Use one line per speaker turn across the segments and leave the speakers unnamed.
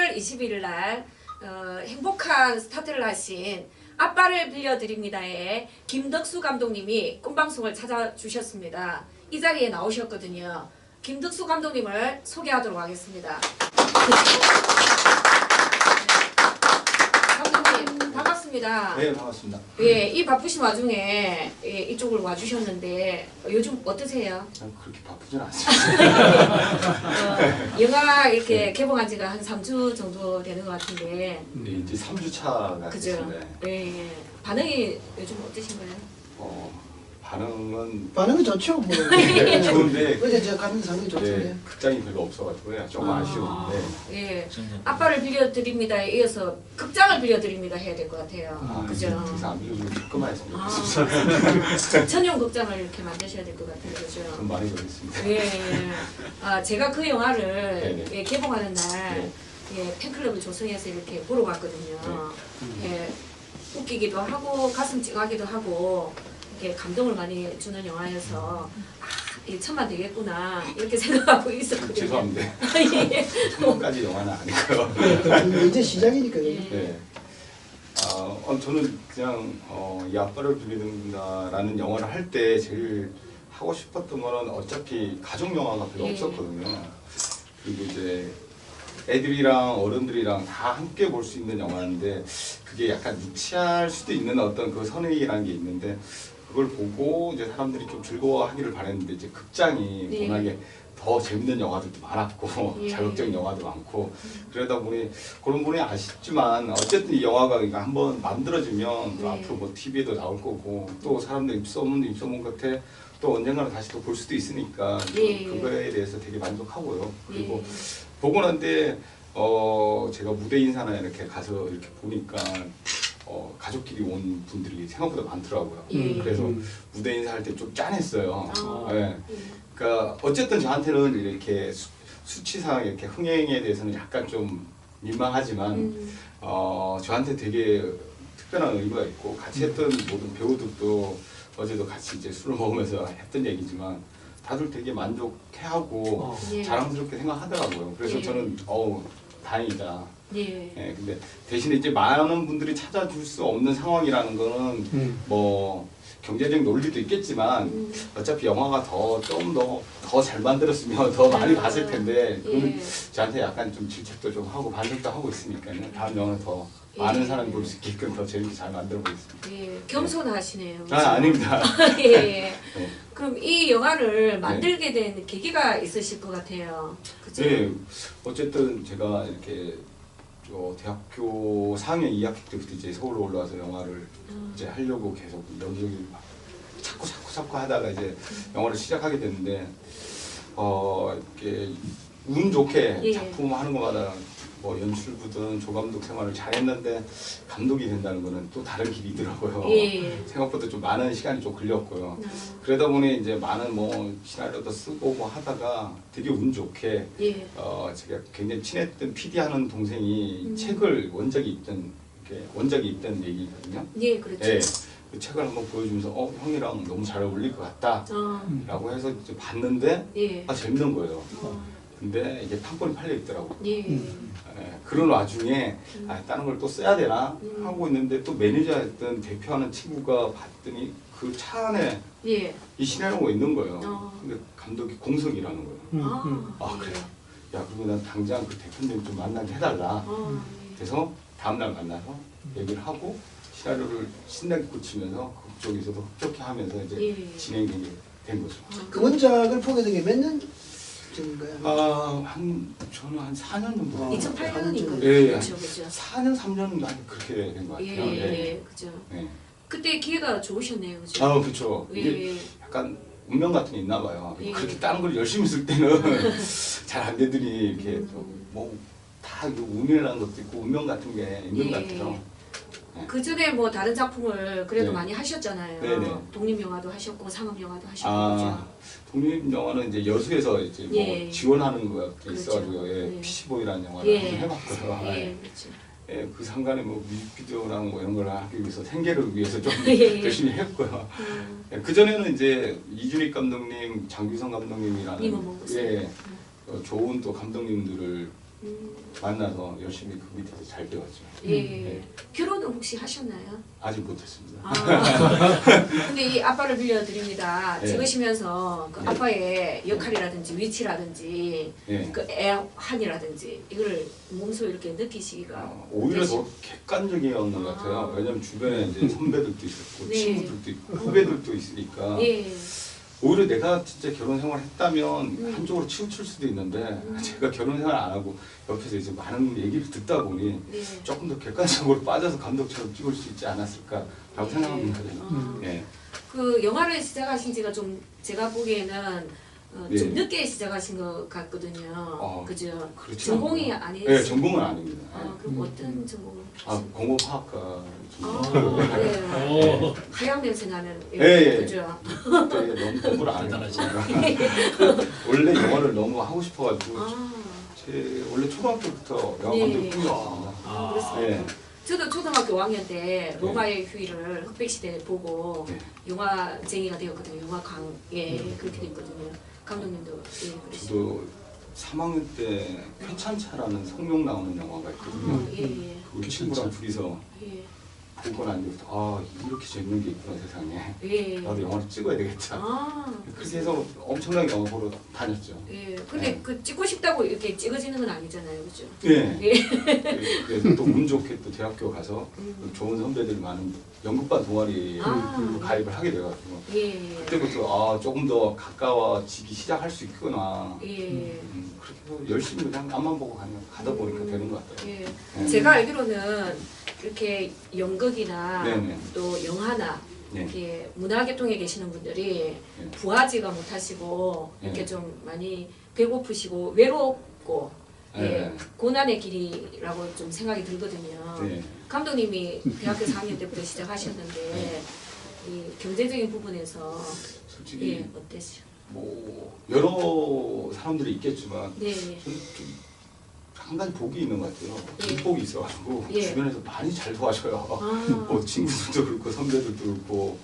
8월 20일 날 행복한 스타트를 하신 아빠를 빌려드립니다의 김덕수 감독님이 꿈방송을 찾아주셨습니다. 이 자리에 나오셨거든요. 김덕수 감독님을 소개하도록 하겠습니다. 감독님 반갑습니다.
네, 반갑습니다.
예, 이 바쁘신 와중에 이쪽을 와주셨는데 요즘 어떠세요?
그렇게 바쁘진 않습니다.
영화 이렇게 개봉한 지가 한 3주 정도 되는 것 같은데.
네, 이제 3주 차가
그죠?
됐습니다.
예. 반응이 요즘 어떠신가요?
반응은
좋죠. 뭐.
네, 좋은데
어제 제가 가는 상이 좋던데.
네, 극장이 별로 없어가지고요. 조금 아쉬운데.
예. 아빠를 빌려드립니다에 이어서 극장을 빌려드립니다 해야 될 것 같아요. 그죠?
그래서 안 빌려주면 조금만 했으면 좋겠습니다.
전용 극장을 이렇게 만드셔야 될 것 같아요. 그죠?
좀 많이 걸렸습니다.
예. 제가 그 영화를
네네.
예, 개봉하는 날
네.
예, 팬클럽을 조성해서 이렇게 보러 갔거든요. 예, 웃기기도 하고 가슴 찡하기도 하고 이렇게 감동을 많이 주는 영화여서 이 천만 되겠구나 이렇게 생각하고 있었거든요.
죄송합니다.
예.
천만까지 영화는 아니고요.
이제 시작이니까요.
네. 저는 그냥 이 아빠를 빌려드립니다라는 영화를 할 때 제일 하고 싶었던 거는 어차피 가족 영화가 별로 없었거든요. 그리고 이제 애들이랑 어른들이랑 다 함께 볼 수 있는 영화인데 그게 약간 유치할 수도 있는 어떤 그 선의라는 게 있는데 그걸 보고 이제 사람들이 좀 즐거워하기를 바랬는데 이제 극장이 워낙에 더 재밌는 영화들도 많았고 자극적인 영화도 많고 그러다 보니 그런 분이 아쉽지만 어쨌든 이 영화가 그러니까 한번 만들어지면 또 앞으로 뭐 TV에도 나올 거고 또 사람들 입소문 끝에 또 언젠가는 다시 또 볼 수도 있으니까 그거에 대해서 되게 만족하고요. 그리고 보고 난데 제가 무대 인사나 이렇게 가서 이렇게 보니까 가족끼리 온 분들이 생각보다 많더라고요. 그래서 무대 인사할 때 좀 짠했어요. 네. 그러니까 어쨌든 저한테는 이렇게 수치상 이렇게 흥행에 대해서는 약간 좀 민망하지만 저한테 되게 특별한 의미가 있고 같이 했던 모든 배우들도 어제도 같이 이제 술을 먹으면서 했던 얘기지만 다들 되게 만족해하고 자랑스럽게 생각하더라고요. 그래서 저는 다행이다. 예, 근데 대신에 이제 많은 분들이 찾아줄 수 없는 상황이라는 거는 뭐 경제적 논리도 있겠지만 어차피 영화가 좀 더 잘 만들었으면 더 많이 봤을 텐데 그건 저한테 약간 좀 질책도 좀 하고 반성도 하고 있으니까요. 다음 영화는 더 많은 사람이 볼 수 있게끔 더 재밌게 잘 만들어 보겠습니다.
예, 겸손하시네요.
아닙니다.
예. 그럼 이 영화를 만들게 된 계기가 있으실 것 같아요. 그죠?
네, 어쨌든 제가 이렇게 대학교 4학년 2학기 때부터 이제 서울로 올라와서 영화를 이제 하려고 계속 여기저기 막 자꾸 하다가 이제 영화를 시작하게 됐는데 이렇게 운 좋게 작품 하는 것마다 뭐 연출부든 조감독 생활을 잘했는데 감독이 된다는 거는 또 다른 길이더라고요. 생각보다 좀 많은 시간이 좀 걸렸고요. 그러다 보니 이제 많은 뭐 시나리오도 쓰고 뭐 하다가 되게 운 좋게 제가 굉장히 친했던 PD 하는 동생이 책을 원작이 있던 얘기거든요.
예, 그렇죠.
네, 그 책을 한번 보여주면서 형이랑 너무 잘 어울릴 것 같다 라고 해서 이제 봤는데 재밌는 거예요. 근데 이게 판권이 팔려 있더라고. 그런 와중에 다른 걸 또 써야 되나 하고 있는데 또 매니저였던 대표하는 친구가 봤더니 그 차 안에 이 시나리오가 있는 거예요. 근데 감독이 공석이라는 거예요. 그래요? 야, 그리고 난 당장 그 대표님 좀 만나게 해달라. 그래서 다음날 만나서 얘기를 하고 시나리오를 신나게 고치면서 그쪽에서도 흡족해 하면서 이제 진행이 된 거죠.
그 원작을 보게 된 게 몇 년 전인가요?
저는 한 4년 정도.
2008년인가요?
예,
그렇죠, 그렇죠.
4년, 3년 그렇게 된 것 같아요.
그죠.
네.
그때 기회가 좋으셨네요, 그죠?
그렇죠. 이게 약간 운명 같은 게 있나 봐요. 그렇게 다른 걸 열심히 쓸 때는 잘 안 되더니 이렇게 다 운이라는 것도 있고 운명 같은 게 있는 것 같아요.
그 전에 뭐 다른 작품을 그래도 많이 하셨잖아요.
네네.
독립 영화도 하셨고 상업 영화도 하셨고 그죠?
독립 영화는 이제 여수에서 이제 뭐 지원하는 거가 있어가지고 피시보이라는 영화를 한번 해봤고요.
그렇죠.
그 상간에 뭐 뮤직비디오랑 뭐 이런 걸 하기 위해서 생계를 위해서 좀 열심히 했고요. 그 전에는 이제 이준익 감독님, 장규성 감독님이라는 좋은 또 감독님들을 만나서 열심히 그 밑에서 잘 배웠죠.
예.
네.
결혼은 혹시 하셨나요?
아직 못했습니다.
아, 근데 이 아빠를 빌려드립니다.
네.
찍으시면서 그
네.
아빠의 역할이라든지 위치라든지
예.
그 애환이라든지 이걸 몸소 이렇게 느끼시기가
오히려
어떠시-
더 객관적이었는 것 같아요. 왜냐면 주변에 이제 선배들도 있었고
네.
친구들도 있고 후배들도 있으니까
예.
오히려 내가 진짜 결혼 생활 했다면 한쪽으로 치우칠 수도 있는데 제가 결혼 생활 안 하고 옆에서 이제 많은 얘기를 듣다 보니
네.
조금 더 객관적으로 빠져서 감독처럼 찍을 수 있지 않았을까라고 생각합니다. 저는. 예.
그 영화를 시작하신 지가 좀 제가 보기에는 좀
네.
늦게 시작하신 것 같거든요. 그죠?
그렇지
전공이
않아요.
아니시
네, 전공은 아닙니다.
그럼 어떤 전공을?
공업화학과
네. 하얀 냄새 나는.
예.
그죠?
그때 너무 공부를 안 했어요. 원래 영어를 너무 하고 싶어가지고 제 원래 초등학교부터 영화 감독
네.
꿈이었습니다.
그렇습니다.
네.
저도 초등학교 5학년 때 로마의 휴일을 흑백시대 보고
네.
영화쟁이가 되었거든요. 영화광에 그렇게 됐거든요. 감독님도 예, 그러시죠.
저도 3학년 때 괜찮차라는 성룡 나오는 영화가 있거든요.
예.
그 친구랑 둘이서
예.
보고 난 뒤부터 아 이렇게 재밌는 게 있구나 세상에.
예.
나도 영화를 찍어야 되겠다.
아.
그렇게 해서 엄청나게 영화 보러 다녔죠.
예. 근데
네.
그 찍고 싶다고 이렇게 찍어지는 건 아니잖아요. 그죠?
네.
예.
그래서 또 운 좋게 또 대학교 가서 좋은 선배들이 많은 연극반 동아리에
아.
가입을 하게 돼가지고
예.
그때부터 아 조금 더 가까워지기 시작할 수 있구나.
예.
그렇게 해서 열심히 그냥 앞만 보고 가다 보니까 되는 것 같아요.
예.
네.
제가 알기로는 이렇게 연극이나
네네.
또 영화나
네.
이렇게 문화계통에 계시는 분들이
네.
부하지가 못하시고 이렇게
네.
좀 많이 배고프시고 외롭고 예,
네.
고난의 길이라고 좀 생각이 들거든요.
네.
감독님이 대학교 4학년 때부터 시작하셨는데 이 경제적인 부분에서
솔직히
예, 어땠어요?
뭐 여러 사람들이 있겠지만
네.
저는 좀 한 가지 복이 있는 것 같아요.
예.
복이 있어가지고
예.
주변에서 많이 잘 도와줘요.
아.
뭐 친구들도 그렇고 선배들도 그렇고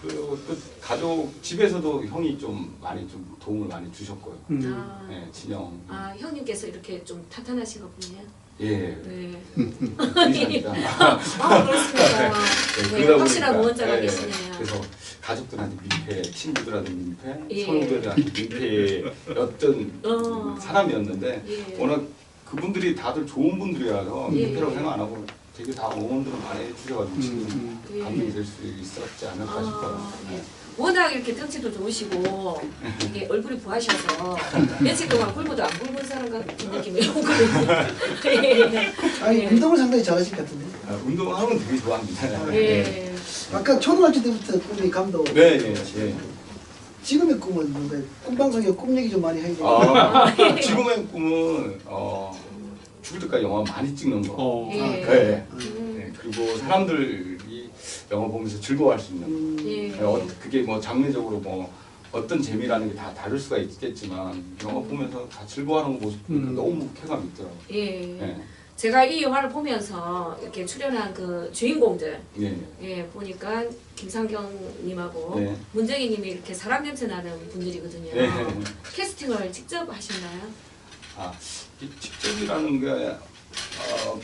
그리고 또 가족 집에서도 형이 좀 많이 좀 도움을 많이 주셨고요.
아,
네, 진영.
아, 형님께서 이렇게 좀 탄탄하신가 보네요.
예.
네.
감사합니다.
아, 그렇습니다. 네,
그러다
확실한
보니까,
후원자가
예,
계시네요.
그래서 가족들한테 민폐, 친구들한테 민폐,
예.
선후배들한테 민폐였던 사람이었는데
예.
워낙 그분들이 다들 좋은 분들이라서
예.
민폐라고 생각 안 하고 되게 다 응원들을 많이 해주셔가지고 지금
예.
감독이 될 수 있었지 않을까 싶어요.
예.
네.
워낙 이렇게 덩치도 좋으시고 이게 얼굴이 부하셔서 며칠 동안 굶어도 안 굶은 사람 같은 느낌이 오거든요.
아니
예.
운동을 상당히 잘하실 것 같은데.
운동하는 거 되게 좋아합니다.
예.
아까 초등학교 때부터 꿈이 감독.
네, 네, 예.
지금의 꿈은 뭔가요? 꿈방송에 꿈 얘기 좀 많이 해야 돼요.
지금의 꿈은 죽을 때까지 영화 많이 찍는 거.
예.
네. 네, 그리고 사람들이 영화 보면서 즐거워할 수 있는 거.
예.
그게 뭐 장르적으로 뭐 어떤 재미라는 게 다 다를 수가 있겠지만 영화 보면서 다 즐거워하는 거 모습 보니까 너무 쾌감이 있더라고요.
예.
네.
제가 이 영화를 보면서 이렇게 출연한 그 주인공들
네.
예, 보니까 김상경님하고
네.
문정희님이 이렇게 사람 냄새 나는 분들이거든요.
네.
캐스팅을 직접 하셨나요?
이 직접이라는 게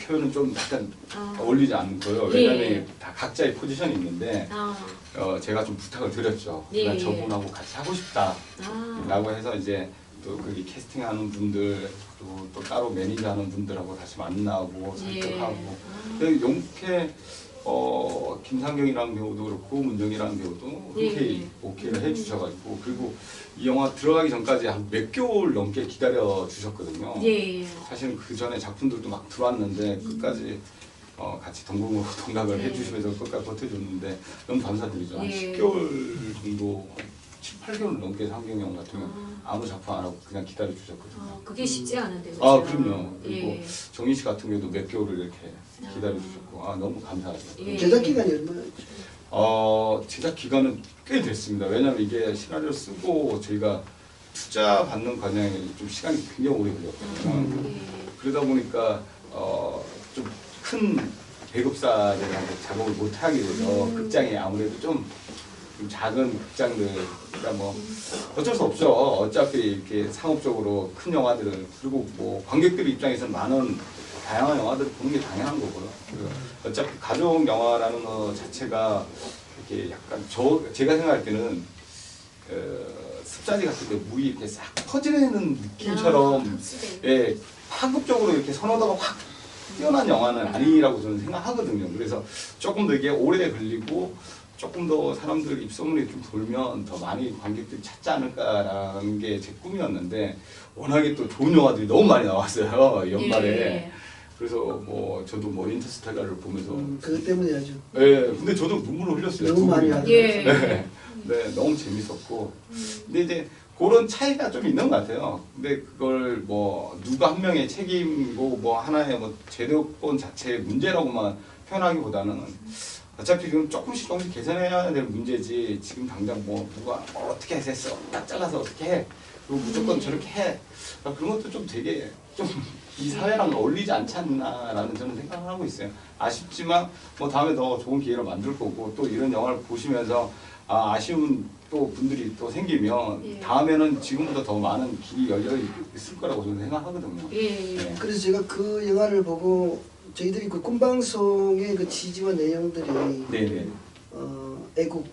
표현은 좀 약간
아.
어울리지 않고요.
예.
왜냐하면 다 각자의 포지션이 있는데
아,
제가 좀 부탁을 드렸죠.
예.
난 저분하고 같이 하고 싶다라고
아,
해서 이제 또 거기 캐스팅하는 분들 그리고 또 따로 매니저하는 분들하고 다시 만나고
예.
설득하고 용케 김상경이라는 배우도 그렇고 문정이라는 배우도 흔쾌히
예.
오케이를 해주셔가지고 그리고 이 영화 들어가기 전까지 한 몇 개월 넘게 기다려 주셨거든요.
예.
사실은 그 전에 작품들도 막 들어왔는데 끝까지 같이 동공으로 동락을
예.
해주시면서 끝까지 버텨줬는데 너무 감사드리죠. 한
예.
10개월 정도, 7, 8개월 넘게 상경이 형 같은 경우 아무 작품 안 하고 그냥 기다려 주셨거든요.
그게 쉽지 않은데 그죠?
아 그럼요. 그리고
예.
정인 씨 같은 경우도 몇 개월을 이렇게 기다려 주셨고 너무 감사하죠.
예.
제작 기간이 얼마나?
제작 기간은 꽤 됐습니다. 왜냐하면 이게 시나리오 쓰고 저희가 투자 받는 과정에 좀 시간이 굉장히 오래 걸렸거든요.
예.
그러다 보니까 좀 큰 배급사들한테 작업을 못 하게 돼서 극장에 아무래도 좀 좀 작은 극장들 그러니까 뭐 어쩔 수 없죠. 어차피 이렇게 상업적으로 큰 영화들은 그리고 뭐 관객들 입장에서는 많은 다양한 영화들을 보는 게 당연한 거고요. 그리고 어차피 가족 영화라는 거 자체가 이렇게 약간 제가 생각할 때는 습자지 같은 데 물이 이렇게 싹 퍼지는 느낌처럼 예, 파급적으로 이렇게 선호도가 확 뛰어난 영화는 아니라고 저는 생각하거든요. 그래서 조금 더 이게 오래 걸리고 조금 더 사람들 입소문이 좀 돌면 더 많이 관객들이 찾지 않을까라는 게 제 꿈이었는데 워낙에 또 좋은 영화들이 너무 많이 나왔어요. 연말에.
예.
그래서 뭐 저도 뭐 인터스텔라를 보면서
그것 때문이야죠.
예, 근데 저도 눈물을 흘렸어요.
너무 많이 하죠.
예.
네, 네, 너무 재밌었고. 근데 이제 그런 차이가 좀 있는 것 같아요. 근데 그걸 뭐 누가 한 명의 책임이고 뭐 하나의 뭐 제도권 자체의 문제라고만 표현하기보다는 어차피 지금 조금씩 개선해야 될 문제지 지금 당장 뭐 누가 어떻게 했어 딱 잘라서 어떻게 해 그리고 무조건 저렇게 해 그런 것도 좀 되게 좀 이 사회랑 어울리지 않지 않나라는 저는 생각을 하고 있어요. 아쉽지만 뭐 다음에 더 좋은 기회를 만들 거고 또 이런 영화를 보시면서 아쉬운 또 분들이 또 생기면
예.
다음에는 지금보다 더 많은 길이 열려 있을 거라고 저는 생각하거든요.
예.
네.
그래서 제가 그 영화를 보고 저희들이 그 꿈방송의 그 취지와 내용들이
네네.
애국,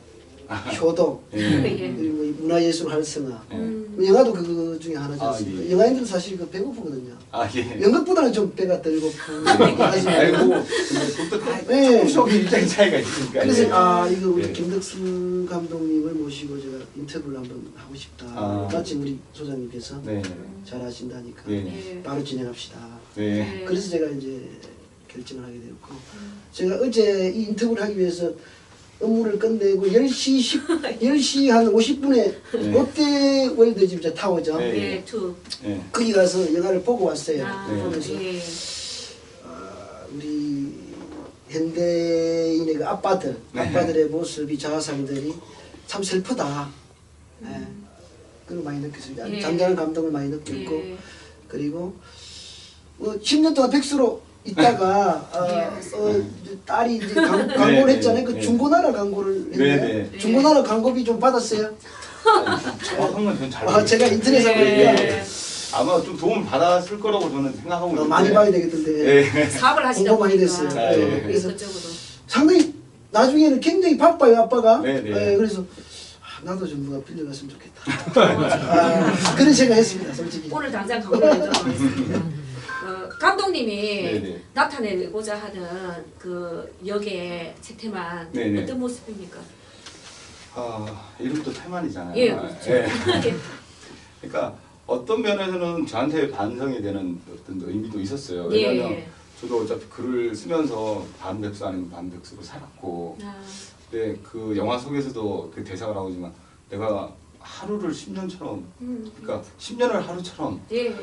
효독,
예.
그리고 문화예술 활성화.
예.
영화도 그 중에 하나지
아,
않습니까?
예.
영화인들은 사실 그 배고프거든요.
예.
연극보다는 좀 배가 덜 고픈.
아이고, 근데 그것도 다
네.
조금씩 입장의 차이가 있으니까.
그래서
예.
이거 우리
예.
김덕수 감독님을 모시고 제가 인터뷰를 한번 하고 싶다. 마침 우리 소장님께서
네.
잘 하신다니까
네.
바로 진행합시다.
네.
그래서 제가 이제 결정을 하게 되었고 제가 어제 이 인터뷰를 하기 위해서 업무를 끝내고 10시 한 50분에
네.
롯데월드 타워죠.
네.
예. 투.
네.
거기 가서 영화를 보고 왔어요.
네.
보면서
예.
우리 현대인의 그 아빠들의 모습이 자화상들이 참 슬프다. 예. 그걸 많이 느꼈습니다.
예.
잔잔한 감동을 많이 느꼈고
예.
그리고 10년 동안 백수로 있다가 딸이 이제 광고를
네,
했잖아요.
네,
그
네.
중고나라 광고를
네,
했는데
네.
중고나라 광고비 좀 받았어요.
정확한 건 저는 잘 모르겠어요.
제가 인터넷에 보니까
예.
아마 좀 도움을 받았을 거라고 저는 생각하고 있는데.
많이 봐야 되겠던데
예.
사업을 하시다
공부 많이
보니까
됐어요.
아, 예.
그래서
그쪽으로.
상당히 나중에는 굉장히 바빠요 아빠가.
네, 네.
그래서 나도 좀 누가 빌려갔으면 좋겠다. 그런 생각했습니다 솔직히.
오늘 당장 광고를 내도록 하겠습니다. 감독님이
네네.
나타내고자 하는 그 역의 책태만
네네.
어떤 모습입니까?
이름도 태만이잖아요.
예, 그렇죠.
예. 그러니까 어떤 면에서는 저한테 반성이 되는 어떤 의미도 있었어요. 왜냐하면
예.
저도 어차피 글을 쓰면서 반백수 아니면 반백수로 살았고 근데 그 영화 속에서도 그 대사가 나오지만 내가 하루를 10년처럼 그러니까 10년을 하루처럼
예.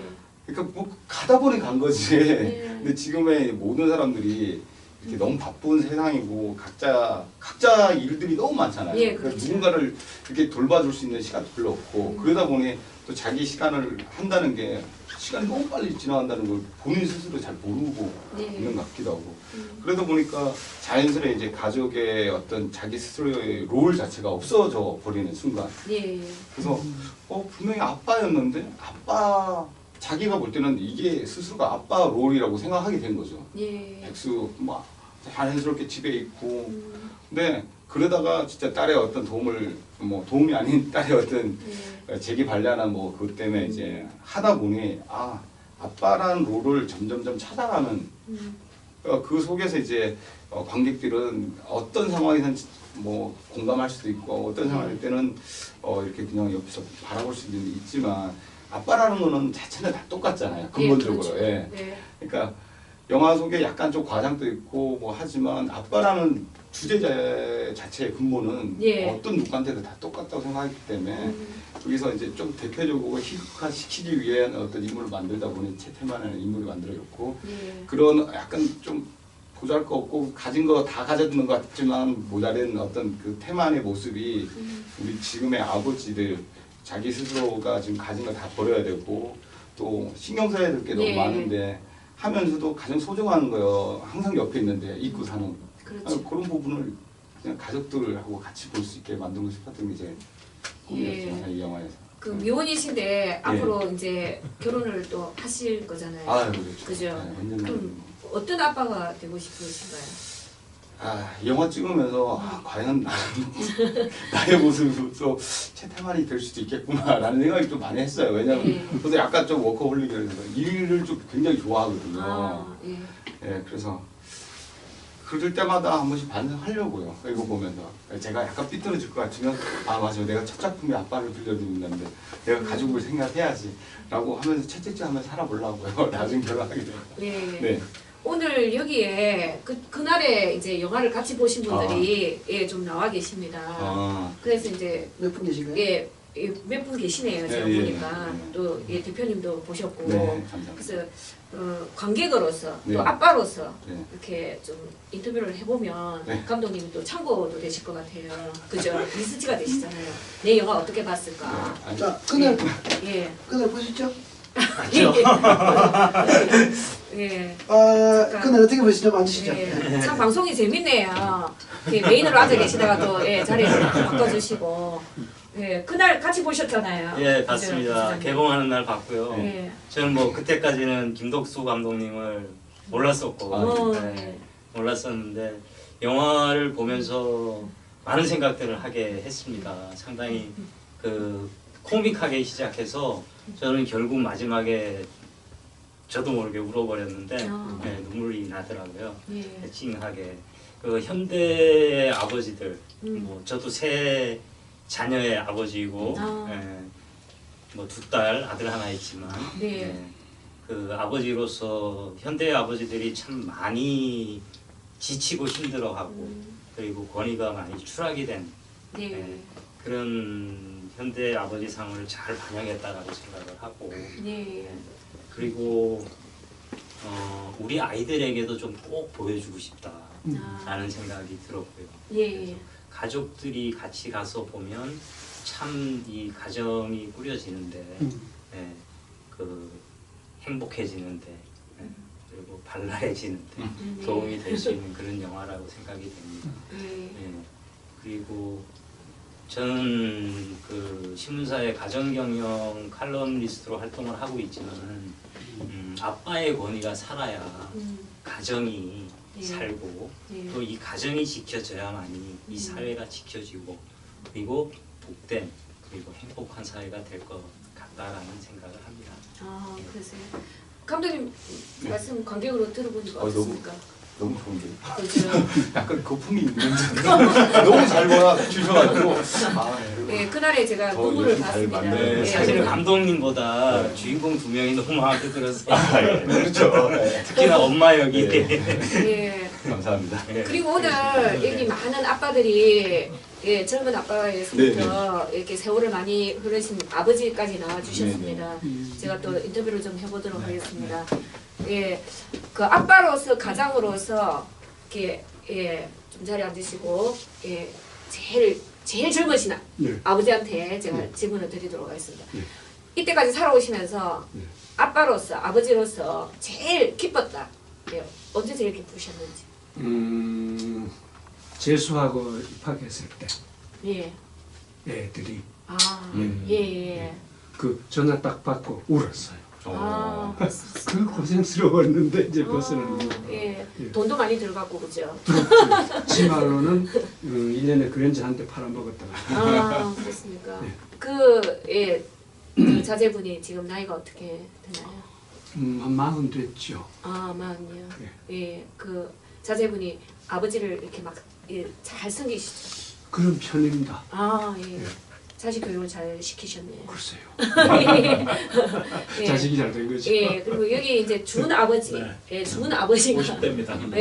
그러니까 뭐 가다 보니 간 거지.
예.
근데 지금의 모든 사람들이 이렇게 너무 바쁜 세상이고 각자 일들이 너무 많잖아요.
예,
그러니까
그렇죠.
누군가를 이렇게 돌봐줄 수 있는 시간도 별로 없고 그러다 보니 또 자기 시간을 한다는 게 시간이 너무 빨리 지나간다는 걸 본인 스스로 잘 모르고
예.
있는 것 같기도 하고 그러다 보니까 자연스레 이제 가족의 어떤 자기 스스로의 롤 자체가 없어져 버리는 순간
예.
그래서 분명히 아빠였는데 자기가 볼 때는 이게 스스로가 아빠 롤이라고 생각하게 된 거죠.
예.
백수 막 자연스럽게 집에 있고 근데 그러다가 진짜 딸의 어떤 도움이 아닌 딸의 어떤 재기발랄한 뭐 그것 때문에 이제 하다 보니 아빠라는 롤을 점점점 찾아가는 그 속에서 이제 관객들은 어떤 상황에서는 뭐 공감할 수도 있고 어떤 상황일 때는 이렇게 그냥 옆에서 바라볼 수도 있지만 아빠라는 거는 자체는 다 똑같잖아요. 근본적으로.
그렇죠.
예.
예.
그러니까 영화 속에 약간 좀 과장도 있고 뭐 하지만 아빠라는 주제 자체의 근본은
예.
어떤 누구한테도 다 똑같다고 생각하기 때문에 여기서 이제 좀 대표적으로 희극화시키기 위한 어떤 인물을 만들다 보니 채태만이라는 인물이 만들어졌고
예.
그런 약간 좀 보잘것없고 가진 거 다 가졌는 것 같지만 모자란 어떤 그 태만의 모습이 우리 지금의 아버지들 자기 스스로가 지금 가진 거 다 버려야 되고 또 신경 써야 될 게 너무
예.
많은데 하면서도 가장 소중한 거 항상 옆에 있는데 잊고 사는
그렇죠.
그런 부분을 그냥 가족들하고 같이 볼 수 있게 만들고 싶었던 게 제일 꿈이었죠. 이 영화에서.
그 미혼이신데 앞으로 이제 결혼을 또 하실 거잖아요.
아, 그렇죠.
그죠?
완전
그럼 어떤 아빠가 되고 싶으신가요?
영화 찍으면서 과연 나의 모습으로 채태만이 될 수도 있겠구나라는 생각이 좀 많이 했어요. 왜냐면 저도 약간 좀 워커홀릭이라서 일을 좀 굉장히 좋아하거든요. 예, 그래서 그럴 때마다 한 번씩 반성하려고요. 이거 보면서 제가 약간 삐뚤어질 것 같으면 맞아, 내가 첫 작품에 아빠를 들려드린다는데 내가 가족을 생각해야지라고 하면서 채찍질 하면서 살아보려고요. 나중에 결혼하게 되면. 네.
오늘 여기에 그날에 이제 영화를 같이 보신 분들이 좀 나와 계십니다. 그래서 이제
몇 분 계신가요?
몇 분 계시네요. 제가 보니까 또 대표님도 보셨고 그래서 관객으로서 또 아빠로서 이렇게 좀 인터뷰를 해보면 감독님이 또 참고도 되실 것 같아요. 그죠? 리서치가 되시잖아요. 내 영화 어떻게 봤을까?
자, 그날 보셨죠?
예.
그날 어떻게 보시죠? 앉으시죠.
참 방송이 재밌네요. 메인으로 앉아 계시다가 또 자리를 바꿔주시고. 그날 같이 보셨잖아요.
예, 봤습니다. 그죠? 개봉하는 날 봤고요.
예.
저는 뭐 그때까지는 김덕수 감독님을 몰랐었고, 몰랐었는데 영화를 보면서 많은 생각들을 하게 했습니다. 상당히 그 코믹하게 시작해서 저는 결국 마지막에 저도 모르게 울어버렸는데 눈물이 나더라고요. 찡하게. 그 현대의 아버지들, 뭐 저도 세 자녀의 아버지이고 뭐 두 딸, 아들 하나 있지만 그 아버지로서 현대의 아버지들이 참 많이 지치고 힘들어하고 그리고 권위가 많이 추락이 된 그런 현대 아버지 상을 잘 반영했다라고 생각을 하고 그리고 우리 아이들에게도 좀 꼭 보여주고 싶다라는 생각이 들었고요. 가족들이 같이 가서 보면 참 이 가정이 꾸려지는데 그 행복해지는데 그리고 발랄해지는데 도움이 될 수 있는 그런 영화라고 생각이 됩니다. 그리고 저는 그 신문사의 가정경영 칼럼니스트로 활동을 하고 있지만 아빠의 권위가 살아야 가정이 살고 또 이 가정이 지켜져야만이 이 사회가 지켜지고 그리고 복된 그리고 행복한 사회가 될 것 같다라는 생각을 합니다.
그러세요. 감독님 말씀 관객으로 들어보니까 어떻습니까?
너무 좋은데.
그렇죠.
약간 거품이 있는데 너무 잘 보여주셔가지고
그날에 제가 눈물을 봤습니다.
사실은 감독님보다 주인공 두 명이 너무 마음에 들어서
그렇죠.
특히나 엄마 역이
감사합니다.
그리고 오늘 여기 많은 아빠들이 젊은 아빠에서부터 이렇게 세월을 많이 흐르신 아버지까지 나와주셨습니다. 제가 또 인터뷰를 좀 해보도록 하겠습니다. 그 아빠로서 가장으로서 이렇게 좀 자리에 앉으시고 제일 젊으신 아버지한테 제가 질문을 드리도록 하겠습니다. 이때까지 살아오시면서 아빠로서 아버지로서 제일 기뻤다. 언제 제일 기쁘셨는지.
재수하고 입학했을 때
예.
애들이
그
전화 딱 받고 울었어요.
그렇습니다.
그 고생스러웠는데 이제 벗어나는 거.
돈도 많이 들어갔고 그죠?
지말로는 1년에 그랜저 한 대 팔아먹었다가.
그렇습니까? 그 자제분이 지금 나이가 어떻게 되나요?
한 40 됐죠.
40이요? 그 자제분이 아버지를 이렇게 막 잘 섬기시죠?
그런 편입니다.
자식 교육을 잘 시키셨네요.
글쎄요. 자식이 잘 된 거죠.
그리고 여기 이제 준 아버지, 준 아버지가
50대입니다.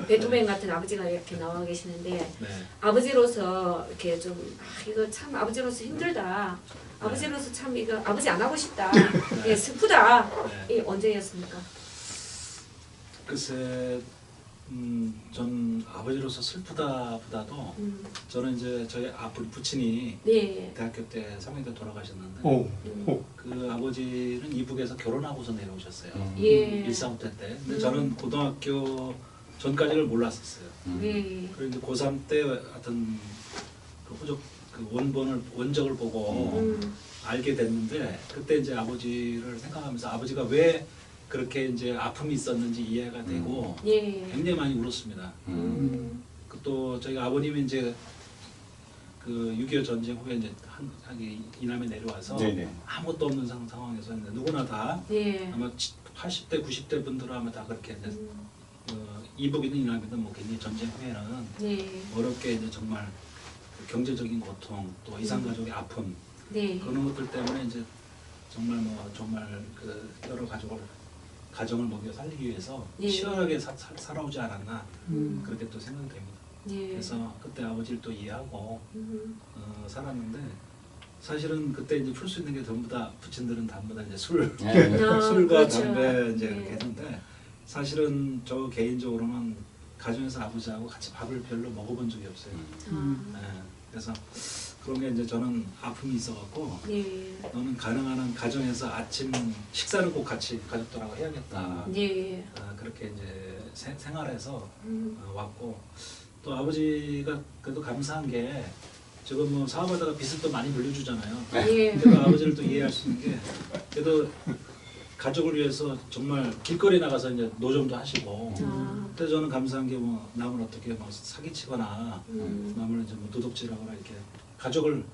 베토벤 같은 아버지가 이렇게 나와 계시는데 아버지로서 이렇게 좀 이거 참 아버지로서 힘들다. 아버지로서 참 이거 아버지 안 하고 싶다. 슬프다. 언제였습니까?
글쎄, 전 아버지로서 슬프다보다도 저는 이제 저희 부친이 대학교 때 사모님 때 돌아가셨는데 그 아버지는 이북에서 결혼하고서 내려오셨어요. 135대 때. 근데 저는 고등학교 전까지는 몰랐었어요.
네.
그리고 이제 고3 때 하여튼 그 호적 그 원적을 보고 알게 됐는데 그때 이제 아버지를 생각하면서 아버지가 왜 그렇게 이제 아픔이 있었는지 이해가 되고
예.
굉장히 많이 울었습니다. 그 또 저희 아버님이 이제 그 6.25 전쟁 후에 이제 이남에 내려와서
네네.
아무것도 없는 상황에서 이제 누구나 다
예.
아마 80대 90대 분들은 아마 다 그렇게 이제 이북이든 이남이든 뭐 굉장히 전쟁 후에는
네.
어렵게 이제 정말 그 경제적인 고통 또 이산가족의 아픔
네.
그런 것들 때문에 이제 정말 그 여러 가정을 먹여 살리기 위해서
예.
치열하게 살아오지 않았나 그렇게 또 생각이 됩니다.
예.
그래서 그때 아버지를 또 이해하고 살았는데 사실은 그때 이제 풀 수 있는 게 전부 다 부친들은 전부 다 이제 술과
그렇죠.
담배 이제
네.
이렇게 했는데 사실은 저 개인적으로는 가정에서 아버지하고 같이 밥을 별로 먹어본 적이 없어요. 네, 그래서 그런 게 이제 저는 아픔이 있어갖고
예.
너는 가능한 한 가정에서 아침 식사를 꼭 같이 가족들하고 해야겠다.
예.
그렇게 이제 생활해서 왔고 또 아버지가 그래도 감사한 게 지금 뭐 사업하다가 빚을 또 많이 물려주잖아요.
예.
그래도 아버지를 또 이해할 수 있는 게 그래도 가족을 위해서 정말 길거리 나가서 이제 노점도 하시고 그때 저는 감사한 게 뭐 남을 어떻게 뭐 사기치거나 남을 이제 뭐 도둑질하거나 이렇게 가족을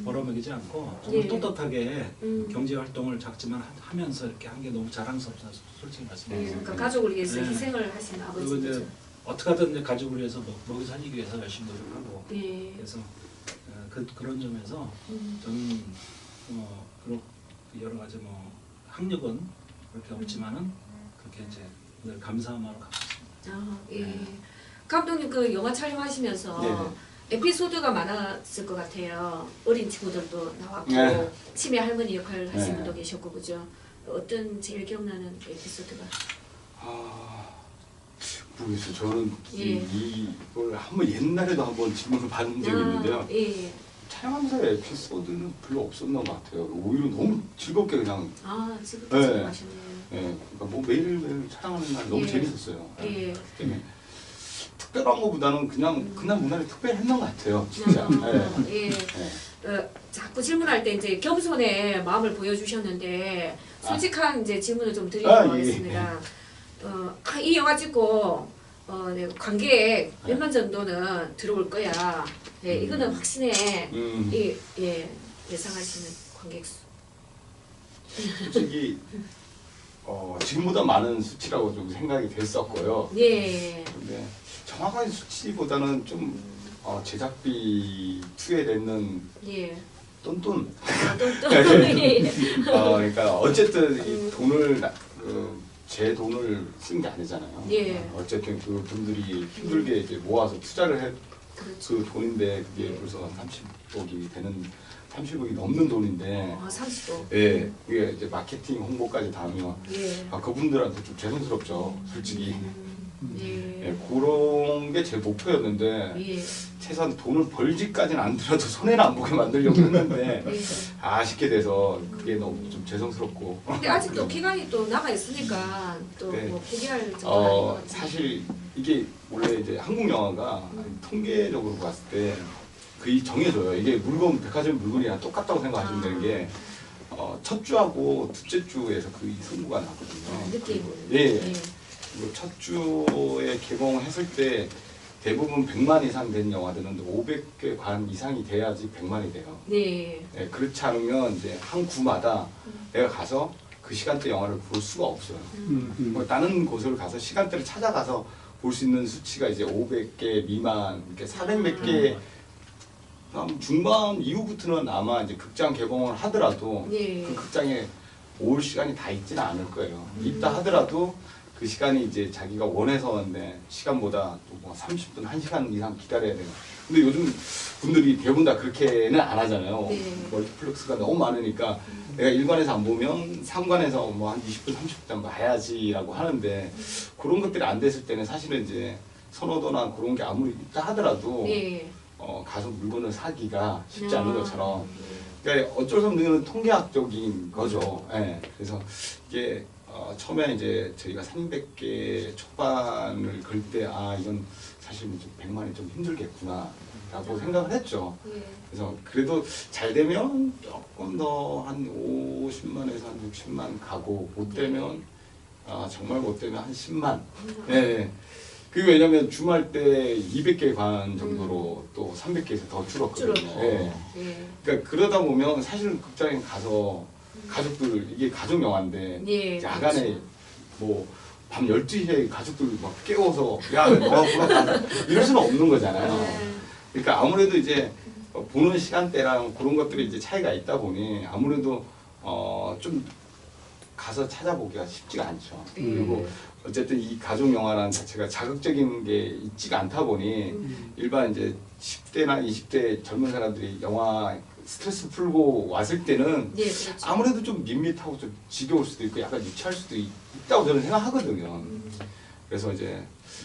벌어먹이지 않고 정말
예.
떳떳하게 경제 활동을 작지만 하면서 이렇게 한 게 너무 자랑스럽다 솔직히
예.
말씀드리겠습니다.
그러니까 가족을 위해서
네.
희생을 하신
그리고 이제
아버지죠.
어떻게 하든 이제 가족을 위해서 먹여 살리기 위해서 열심히 노력하고
예.
그래서 그런 점에서 저는 그런 여러 가지 뭐 학력은 그렇게 없지만은 그렇게 이제 늘 감사함으로 갖고 있습니다.
예. 감독님 그 영화 촬영하시면서
네네.
에피소드가 많았을 것 같아요. 어린 친구들도 나왔고
네.
치매 할머니 역할을 하신
네.
분도 계셨고 그죠? 어떤 제일 기억나는 에피소드가?
모르겠어요. 저는
예.
이걸 한번 옛날에도 한번 질문을 받은 적이 있는데요.
예.
촬영하면서 에피소드는 별로 없었던 것 같아요. 오히려 너무 즐겁게 그냥
지금
네.
촬영하셨네요.
그러니까 뭐 매일매일 촬영하는 날 너무
예.
재밌었어요.
예.
때문에 특별한 것보다는 그냥 그날 무난히 특별했던 것 같아요. 진짜.
예. 자꾸 질문할 때 이제 겸손의 마음을 보여주셨는데 솔직한 이제 질문을 좀 드리도록 하겠습니다. 이 영화 찍고 네, 관객 몇만 정도는 들어올 거야. 네, 이거는 확신해. 예상하시는 관객 수.
솔직히 지금보다 많은 수치라고 좀 생각이 됐었고요.
예.
근데 정확한 수치보다는 좀 제작비 투여되는
예.
똔똔.
예.
그러니까 어쨌든 이 돈을 제 돈을 쓴 게 아니잖아요.
예.
어쨌든 그 분들이 힘들게 이제 모아서 투자를 해
그렇죠.
그 돈인데 그게
예.
벌써 30억이 되는 30억이 넘는 돈인데
30도.
예, 그게 이제 마케팅 홍보까지 다 하면
예.
그분들한테 좀 죄송스럽죠, 솔직히.
예.
예, 그런 게 제 목표였는데
예.
최소한 돈을 벌지까지는 안 들어도 손해는 안 보게 만들려고 했는데
예.
아쉽게 돼서 그게 너무 좀 죄송스럽고.
근데 아직도 기간이 또 남아 있으니까 또
네.
뭐 포기할 정도는 아닌 것 같아요.
사실 이게 원래 이제 한국 영화가 통계적으로 봤을 때 그게 정해져요. 이게 백화점 물건이랑 똑같다고 생각하시면 되는 게 첫 주하고 둘째 주에서 그 승부가 나거든요.
느낌.
예. 그리고 첫 주에 개봉했을 때 대부분 100만 이상 된 영화들은 500개 관 이상이 돼야지 100만이 돼요.
네.
예, 그렇지 않으면 이제 한 구마다 내가 가서 그 시간대 영화를 볼 수가 없어요. 뭐 다른 곳을 가서 시간대를 찾아가서 볼 수 있는 수치가 이제 500개 미만, 이렇게 400몇 개 중반 이후부터는 아마 이제 극장 개봉을 하더라도
예.
그 극장에 올 시간이 다 있지는 않을 거예요. 있다 하더라도 그 시간이 이제 자기가 원해서 왔는데 시간보다 또 뭐 30분, 1시간 이상 기다려야 돼요. 근데 요즘 분들이 대부분 다 그렇게는 안 하잖아요.
네.
멀티플렉스가 너무 많으니까 내가 일관에서 안 보면 상관에서 뭐 한 20분, 30분 봐야지라고 하는데 그런 것들이 안 됐을 때는 사실은 이제 선호도나 그런 게 아무리 있다 하더라도
예.
가서 물건을 사기가 쉽지 않은 것처럼 그러니까 어쩔 수 없는 통계학적인 거죠. 예. 그래서 이게 처음에 이제 저희가 300개 초반을 걸 때 아 이건 사실 좀 100만이 좀 힘들겠구나라고 생각을 했죠.
예.
그래서 그래도 잘 되면 조금 더 한 50만에서 한 60만 가고 못 되면 정말 못 되면 한 10만. 예. 그게 왜냐면 주말 때 200개 관 정도로 또 300개에서 더 줄었거든요.
줄었고.
예.
예.
그러니까 그러다 보면 사실은 극장에 가서 가족들 이게 가족 영화인데
예,
야간에
그렇죠.
뭐 밤 12시에 가족들 막 깨워서 야 영화 보러 가자 이럴 수는 없는 거잖아요.
네.
그러니까 아무래도 이제 보는 시간대랑 그런 것들이 이제 차이가 있다 보니 아무래도 좀 가서 찾아보기가 쉽지가 않죠. 그리고 어쨌든 이 가족 영화라는 자체가 자극적인 게 있지가 않다 보니 일반 이제 10대나 20대 젊은 사람들이 영화 스트레스 풀고 왔을 때는
예, 그렇죠.
아무래도 좀 밋밋하고 좀 지겨울 수도 있고 약간 유치할 수도 있다고 저는 생각하거든요. 그래서 이제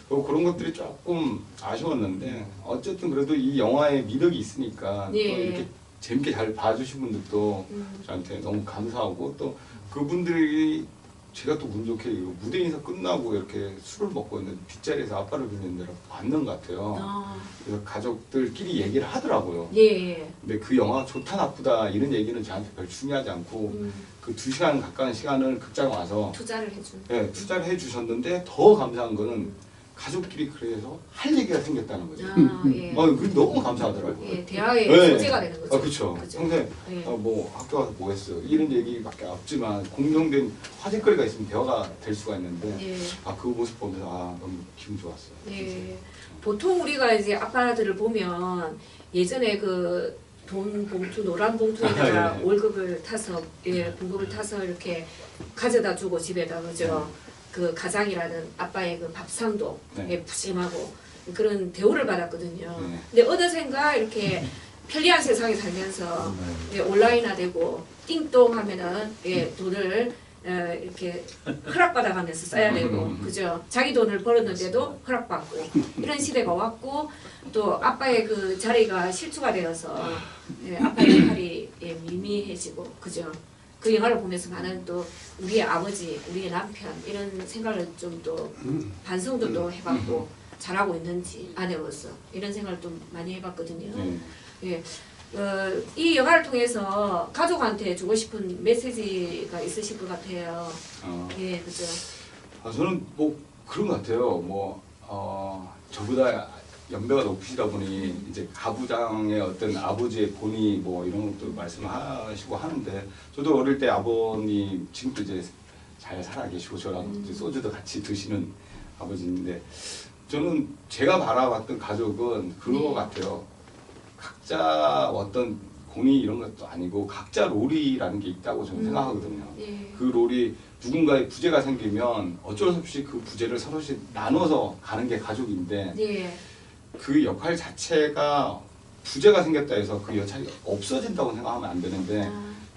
그런 것들이 조금 아쉬웠는데 어쨌든 그래도 이 영화에 미덕이 있으니까
예.
또 이렇게 재밌게 잘 봐주신 분들도 저한테 너무 감사하고 또 그분들이 제가 또 운 좋게 무대 인사 끝나고 이렇게 술을 먹고 있는 뒷자리에서 아빠를 빚는 데를 봤는 것 같아요. 그래서 가족들끼리 얘기를 하더라고요.
예.
근데 그 영화가 좋다 나쁘다 이런 얘기는 저한테 별 중요하지 않고 그 2시간 가까운 시간을 극장에 와서
투자를 해준.
네, 투자를 해주셨는데 더 감사한 거는 가족끼리 그래서 할 얘기가 생겼다는 거죠.
예.
그게 너무 감사하더라고요.
예, 대화의
네.
소재가 되는 거죠.
그렇죠.
그죠?
평소에
예.
뭐 학교 가서 뭐 했어요 이런 얘기밖에 없지만 공통된 화제거리가 있으면 대화가 될 수가 있는데
예.
그 모습 보면서 너무 기분 좋았어요.
예. 보통 우리가 이제 아빠들을 보면 예전에 그 돈 봉투, 노란 봉투에다가
예.
월급을 타서, 예, 봉급을 타서 이렇게 가져다 주고 집에다, 그죠? 그 가장이라는 아빠의 그 밥상도
네.
예, 푸짐하고 그런 대우를 받았거든요.
네.
근데 어느샌가 이렇게 편리한 세상에 살면서 예, 온라인화되고 띵동 하면은 예, 돈을 이렇게 허락받아가면서 써야 되고, 그죠? 자기 돈을 벌었는데도 허락받고 이런 시대가 왔고 또 아빠의 그 자리가 실추가 되어서 예, 아빠의 역할이 예, 미미해지고, 그죠? 그 영화를 보면서 많은 또 우리의 아버지, 우리의 남편 이런 생각을 좀 또 반성도 또 해봤고 잘하고 있는지 아내로서 이런 생각을 좀 많이 해봤거든요.
네.
예. 이 영화를 통해서 가족한테 주고 싶은 메시지가 있으실 것 같아요. 예, 그죠.
저는 뭐 그런 것 같아요. 저보다 연배가 높으시다 보니 이제 가부장의 어떤 아버지의 본의 뭐 이런 것도 말씀하시고 하는데 저도 어릴 때 아버님 지금도 이제 잘 살아 계시고 저랑 이제 소주도 같이 드시는 아버지인데 저는 제가 바라봤던 가족은 그런 것 같아요. 각자 어떤 공이 이런 것도 아니고 각자 롤이라는 게 있다고 저는 생각하거든요.
예.
그 롤이 누군가의 부재가 생기면 어쩔 수 없이 그 부재를 서로씩 나눠서 가는 게 가족인데
예.
그 역할 자체가 부재가 생겼다 해서 그 역할이 없어진다고 생각하면 안 되는데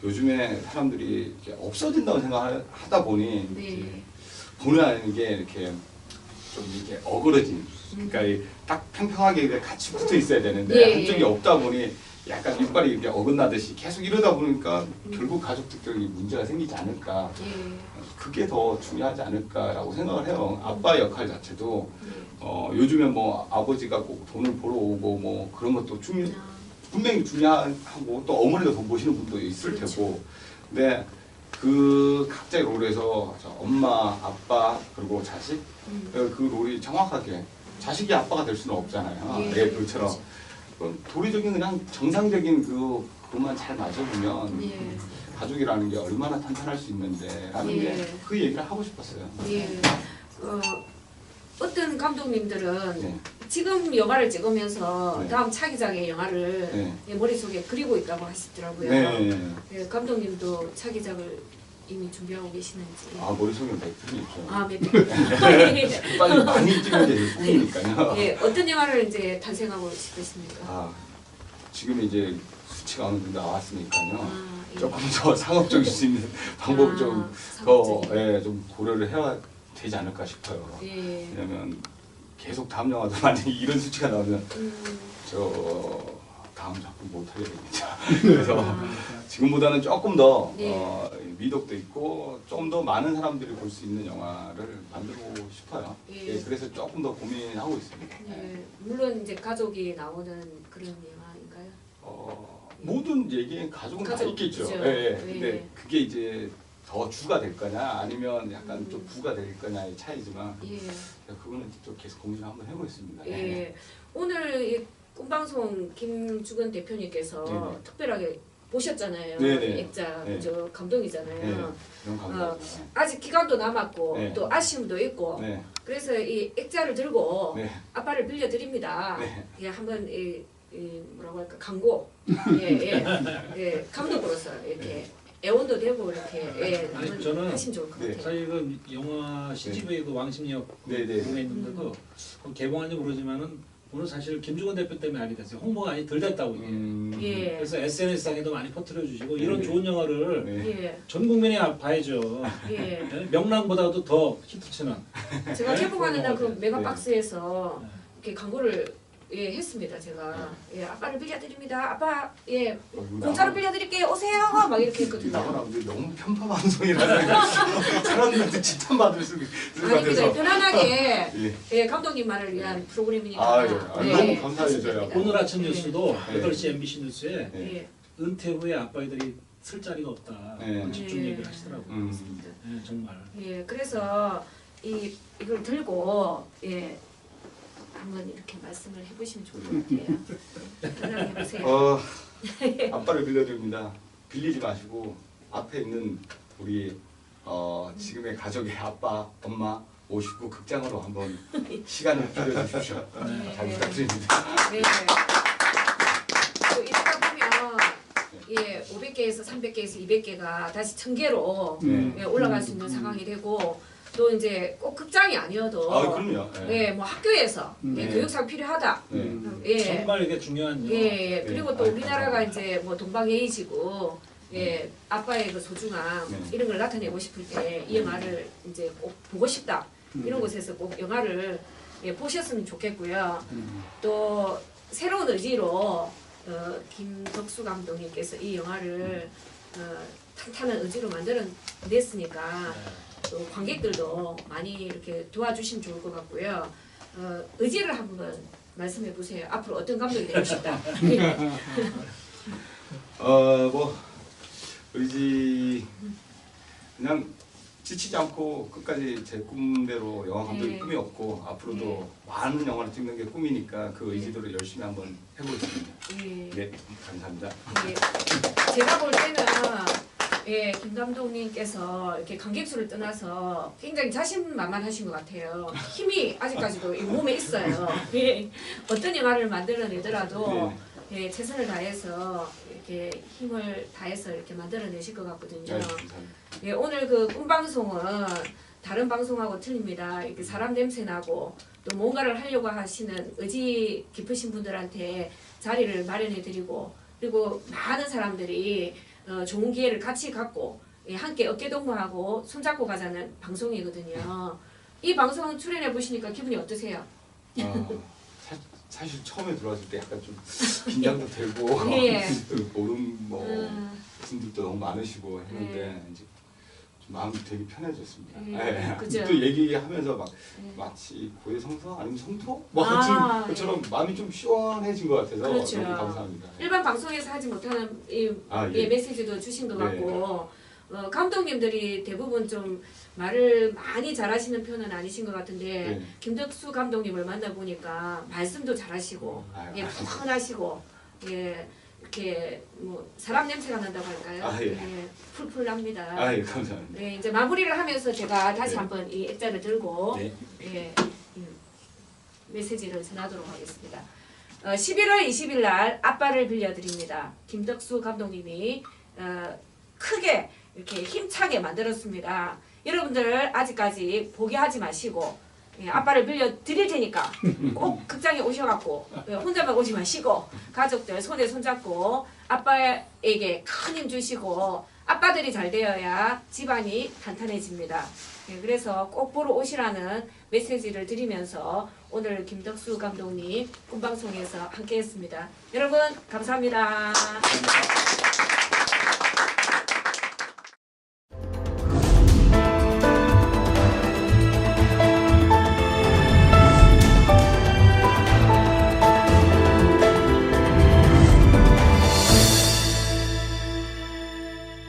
요즘에 사람들이 이렇게 없어진다고 생각하다 보니
네.
보는 게 이렇게 좀 이렇게 어그러진 그러니까 딱 평평하게 같이 붙어 있어야 되는데
예,
한쪽이
예.
없다 보니 약간 이빨이 이렇게 어긋나듯이 계속 이러다 보니까 결국 가족들끼리 문제가 생기지 않을까
예.
그게 더 중요하지 않을까라고 생각을 해요. 아빠 역할 자체도 요즘에 뭐 아버지가 꼭 돈을 벌어 오고 뭐 그런 것도 분명히 중요하고 또 어머니가 돈 버시는 분도 있을
그렇죠.
테고 근데 그 각자의 롤에서 엄마, 아빠 그리고 자식 그 롤이 정확하게 자식이 아빠가 될 수는 없잖아요.
예,
그처럼 도리적인 그냥 정상적인 그것만 잘 맞아보면
예.
가족이라는 게 얼마나 탄탄할 수 있는데 라는
예.
게 그 얘기를 하고 싶었어요.
예. 어떤 감독님들은
네.
지금 영화를 찍으면서
네.
다음 차기작의 영화를
네.
예, 머릿속에 그리고 있다고 하시더라고요.
네.
예, 감독님도 차기작을 이미 준비하고 계시는지.
머릿속에 맥주이 있죠.
네.
빨리 많이 찍는 게 제 꿈이니까요.
예, 어떤 영화를 이제 탄생하고 싶으십니까?
지금 이제 수치가 어느 정도 나왔으니까요.
예.
조금 더 상업적일 수 있는 방법 좀 더 좀 고려를 해야 되지 않을까 싶어요.
예.
왜냐면 계속 다음 영화도 만약에 이런 수치가 나오면 다음 작품 못하게 됩니다. 그래서 지금보다는 조금 더
예.
미덕도 있고 조금 더 많은 사람들이 볼 수 있는 영화를 만들고 싶어요.
예.
예, 그래서 조금 더 고민하고 있습니다.
예, 물론 이제 가족이 나오는 그런 영화인가요?
모든 얘기엔 가족은 다
가족,
있겠죠.
그죠.
예, 예.
예.
근데 그게 이제 더 주가 될 거냐 아니면 약간 좀 부가 될 거냐의 차이지만
예.
그거는 또 계속 고민을 한번 해보겠습니다.
예. 오늘 이 꿈방송 김주근 대표님께서
네네.
특별하게 보셨잖아요.
네네.
액자
네.
저 감동이잖아요.
네. 너무 감사합니다.
아직 기간도 남았고
네.
또 아쉬움도 있고
네.
그래서 이 액자를 들고
네.
아빠를 빌려드립니다.
네.
예, 한번 이 뭐라고 할까 광고 예, 감독으로서 이렇게 애원도 되고 이렇게
아니,
한번
저는
하시면 좋을 것
네.
같아요.
저희 그 영화 CGV 그 왕십리역
네, 네.
부분에 있는데도 그 개봉한지 모르지만은 오늘 사실 김주건 대표 때문에 알게 됐어요. 홍보가 아직 덜 됐다고 이게.
예.
그래서 SNS상에도 많이 퍼뜨려 주시고 이런
네.
좋은 영화를
네.
예.
전 국민이 봐야죠.
예.
네? 명랑보다도 더 히트치는.
제가 개봉하는 날 그
네.
메가박스에서
네.
이렇게 광고를 했습니다. 제가 아빠를 빌려드립니다. 아빠
이거
공짜로 빌려드릴게요. 오세요. 막 이렇게 했거든요.
나가는데 너무 편파 방송이라서 사람들한테 지탄받을 수
아닙니다.
같아서
편안하게
예.
감독님만을 위한 프로그램이니까.
아, 예. 너무 감사해져요.
오늘 아침
네.
뉴스도
네.
8시 MBC 뉴스에
네.
예.
은퇴 후에 아빠들이 쓸 자리가 없다.
네.
집중
네.
얘기를 하시더라고요.
음.
네, 정말.
예, 그래서 이걸 들고 한번 이렇게 말씀을 해보시면 좋을 것 같아요. 편하게 해보세요.
아빠를 빌려드립니다. 빌리지 마시고 앞에 있는 우리 지금의 가족의 아빠, 엄마 모시고 극장으로 한번 시간을 빌려주십시오. 잘 부탁드립니다.
네. 또 이따가 보면 500개에서 300개에서 200개가 다시 1000개로
네.
올라갈 수 있는 상황이 되고 또 이제 꼭 극장이 아니어도
그럼요.
뭐 학교에서
네.
교육상 필요하다.
네.
정말 이게 중요한 영화.
그리고 또 우리나라가 이제 뭐 동방예의지고 아빠의 그 소중함
네.
이런 걸 나타내고 싶을 때 이 영화를 이제 꼭 보고 싶다 이런 곳에서 꼭 영화를 보셨으면 좋겠고요. 또 새로운 의지로 김덕수 감독님께서 이 영화를 탄탄한 의지로 만들어냈으니까 또 관객들도 많이 이렇게 도와주시면 좋을 것 같고요. 의지를 한번 말씀해 보세요. 앞으로 어떤 감독이 되고 싶다.
뭐 의지 그냥 지치지 않고 끝까지 제 꿈대로 영화 감독이
네.
꿈이 없고 앞으로도 많은 영화를 찍는 게 꿈이니까 그 의지대로 열심히 한번 해보겠습니다. 네, 감사합니다.
제가 볼 때는 김 감독님께서 이렇게 관객수를 떠나서 굉장히 자신만만하신 것 같아요. 힘이 아직까지도 이 몸에 있어요. 어떤 영화를 만들어내더라도 최선을 다해서 이렇게 힘을 다해서 이렇게 만들어내실 것 같거든요.
감사합니다.
오늘 그 꿈방송은 다른 방송하고 틀립니다. 이렇게 사람 냄새 나고 또 뭔가를 하려고 하시는 의지 깊으신 분들한테 자리를 마련해드리고 그리고 많은 사람들이 좋은 기회를 같이 갖고 함께 어깨동무하고 손잡고 가자는 방송이거든요. 이 방송 출연해 보시니까 기분이 어떠세요?
사실 처음에 들어왔을 때 약간 좀 긴장도 되고 모르는 분들도 너무 많으시고 했는데 이제 좀 마음이 되게 편해졌습니다.
그죠?
또 얘기하면서 마치 고해성사 아니면 성토 같은 것처럼 마음이 좀 시원해진 것 같아서
그렇죠.
너무 감사합니다.
일반 방송에서 하지 못하는 메시지도 주신 것 같고 감독님들이 대부분 좀 말을 많이 잘하시는 편은 아니신 것 같은데 김덕수 감독님을 만나보니까 말씀도 잘하시고 푸근하시고 이렇게 뭐 사람 냄새가 난다고 할까요? 풀풀 납니다.
감사합니다.
이제 마무리를 하면서 제가 다시 한번 이 액자를 들고 메시지를 전하도록 하겠습니다. 11월 20일 날 아빠를 빌려드립니다. 김덕수 감독님이 크게 이렇게 힘차게 만들었습니다. 여러분들 아직까지 포기하지 마시고 아빠를 빌려드릴 테니까 꼭 극장에 오셔갖고 혼자만 오지 마시고 가족들 손에 손잡고 아빠에게 큰 힘 주시고 아빠들이 잘 되어야 집안이 탄탄해집니다. 예, 그래서 꼭 보러 오시라는 메시지를 드리면서 오늘 김덕수 감독님 꿈방송에서 함께했습니다. 여러분 감사합니다.